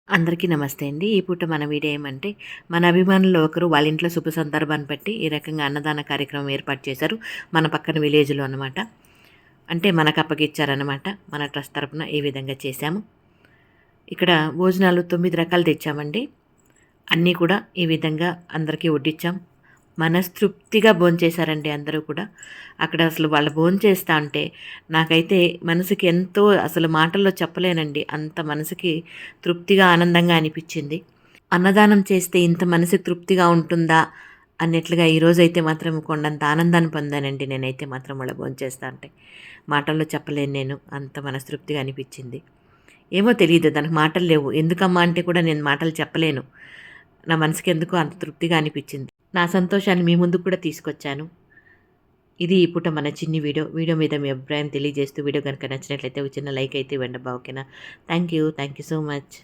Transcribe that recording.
అందరికీ నమస్తే అండి. ఈ పూట మన వీడియో ఏమంటే, మన అభిమానుల్లో ఒకరు వాళ్ళ ఇంట్లో శుభ సందర్భాన్ని బట్టి ఈ రకంగా అన్నదాన కార్యక్రమం ఏర్పాటు చేశారు. మన పక్కన విలేజ్‌లో అనమాట. అంటే మనకు అప్పగిచ్చారనమాట. మన ట్రస్ట్ తరపున ఈ విధంగా చేశాము. ఇక్కడ భోజనాలు 9 రకాలు తెచ్చామండి. అన్నీ కూడా ఈ విధంగా అందరికీ వడ్డించాం. మనస్తృప్తిగా భోంచేశారండి అందరూ కూడా. అక్కడ అసలు వాళ్ళు భోంచేస్తా ఉంటే నాకైతే మనసుకి ఎంతో అసలు మాటల్లో చెప్పలేనండి. అంత మనసుకి తృప్తిగా, ఆనందంగా అనిపిచ్చింది. అన్నదానం చేస్తే ఇంత మనసుకి తృప్తిగా ఉంటుందా అన్నట్లుగా ఈరోజైతే మాత్రం కొండంత ఆనందాన్ని పొందానండి నేనైతే మాత్రం వాళ్ళ భోంచేస్తా ఉంటే. మాటల్లో చెప్పలేను నేను. అంత మనస్తృప్తిగా అనిపిచ్చింది. ఏమో తెలీదు దానికి మాటలు లేవు. ఎందుకమ్మా అంటే కూడా నేను మాటలు చెప్పలేను. నా మనసుకెందుకో అంత తృప్తిగా అనిపిచ్చింది. నా సంతోషాన్ని మీ ముందుకు కూడా తీసుకొచ్చాను. ఇది ఈ పూట మన చిన్ని వీడియో. వీడియో మీద మీ అభిప్రాయం తెలియజేస్తూ వీడియో గనుక నచ్చినట్లయితే ఒక చిన్న లైక్ అయితే ఇవ్వండబ్బా! ఓకేనా? Thank you so much.